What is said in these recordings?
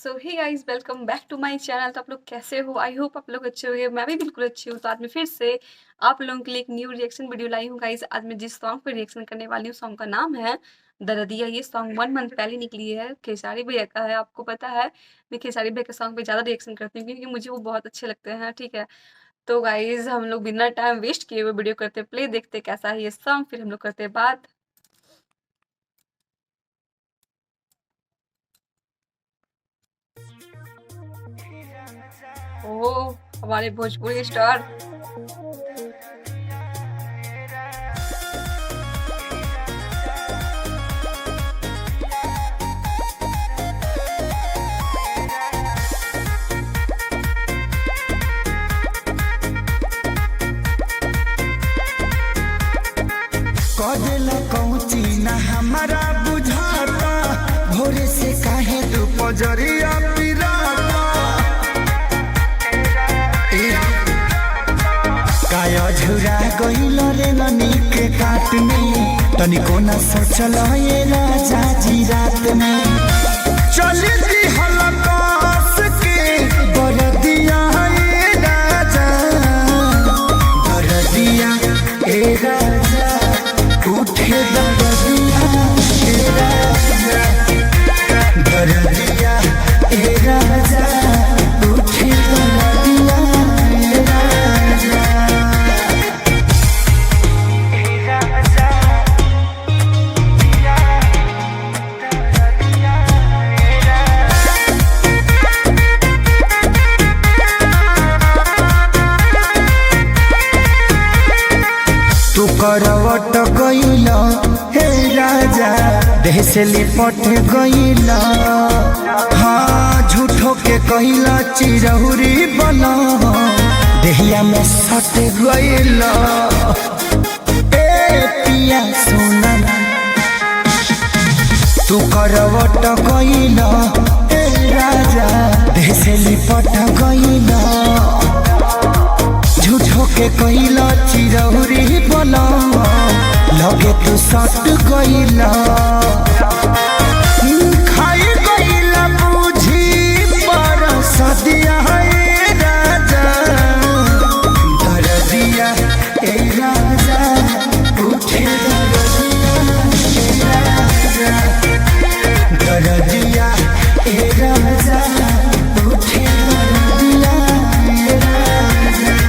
So hey guys, welcome back to my channel. तो आप लोग कैसे हो? आई होप आप लोग अच्छे होंगे। मैं भी बिल्कुल अच्छी हूँ। तो आज मैं फिर से आप लोगों के लिए एक न्यू रिएक्शन वीडियो लाई हूँ गाइस। आज मैं जिस सॉन्ग पे रिएक्शन करने वाली हूँ, सॉन्ग का नाम है दरदिया। ये सॉन्ग 1 मंथ पहले निकली है, खेसारी भैया का है। आपको पता है मैं खेसारी भैया के सॉन्ग पे ज़्यादा रिएक्शन करती हूँ क्योंकि मुझे वो बहुत अच्छे लगते हैं। ठीक है, तो गाइज हम लोग बिना टाइम वेस्ट किए हुए वीडियो करते प्ले, देखते कैसा है ये सॉन्ग, फिर हम लोग करते बात। ओह, हमारे भोजपुरी स्टार। कदेला कौची ना हमारा बुझाता, भोरे से काहे तू पजरिया पिराता। काया झुरा गइल रे ननी के काट में, तनिको ना सोचल ये राजा जी रात में। चली दी हलकास के बरदिया ए राजा, बरदिया ए राजा, उठे दरदिया ए राजा, दरदिया ए राजा, उठे दरदिया ए राजा। तू करवट गइल हे राजा, देह से लिपट गइल। हाँ, झूठो के कइल चिरहुरी बना, देहिया में सट गइल। ए पिया सोना, तू करवट गइल हे राजा, देह से लिपट गइल। झूठो के कइला चिरौरी बना, लगे तू सट गइला। खाई गइला बुझी पर सदिया ए राजा, दरदिया ए राजा, उठे दरदिया ए राजा, दरदिया ए राजा, उठे दरदिया ए राजा।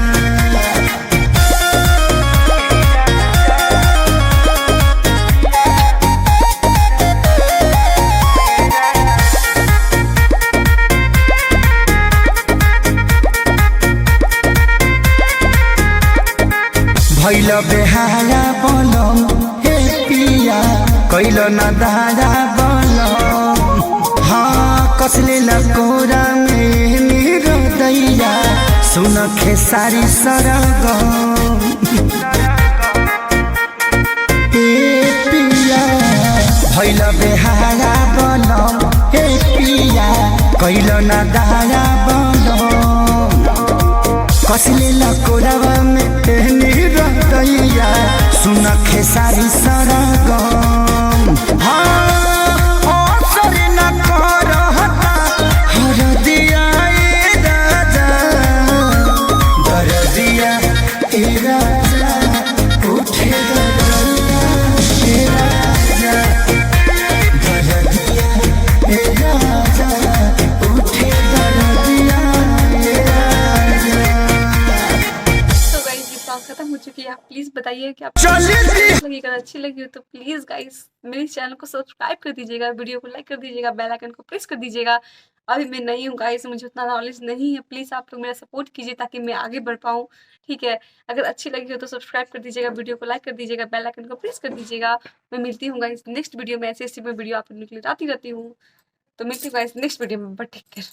भैल बेहारा बनम हे पिया, कैल न दारा बनम। हाँ, कसले न कोरा में मेरो दैया, सुन खेसारी सरगम। ए पिया भैल बेहारा बनम हे पिया, कैल न दारा बनम। कसले लकोरावा में तेहनी रहतैया, सुन खेसारी सरगम। हाँ, असर न करहता हरदिया ए राजा, दरदिया ए राजा, उठे दरदिया ए राजा, दरदिया ए राजा, उठे दरदिया ए राजा। सॉन्ग खत्म हो चुकी है। आप प्लीज बताइए कि आपको अच्छी लगी। अगर अच्छी लगी हो तो प्लीज गाइस मेरे चैनल को सब्सक्राइब कर दीजिएगा, वीडियो को लाइक कर दीजिएगा, बेल आइकन को प्रेस कर दीजिएगा। अभी मैं नई हूँ गाइस, मुझे उतना नॉलेज नहीं है। प्लीज आप लोग मेरा सपोर्ट कीजिए ताकि मैं आगे बढ़ पाऊँ। ठीक है, अगर अच्छी लगी हो तो सब्सक्राइब कर दीजिएगा, वीडियो को लाइक कर दीजिएगा, बेल आइकन को प्रेस कर दीजिएगा। मैं मिलती हूँ गाइस नेक्स्ट वीडियो में। ऐसे मैं वीडियो आप लोगों के लिए लाती रहती हूँ। तो मिलती हूँ गाइस नेक्स्ट वीडियो में। बट टेक केयर।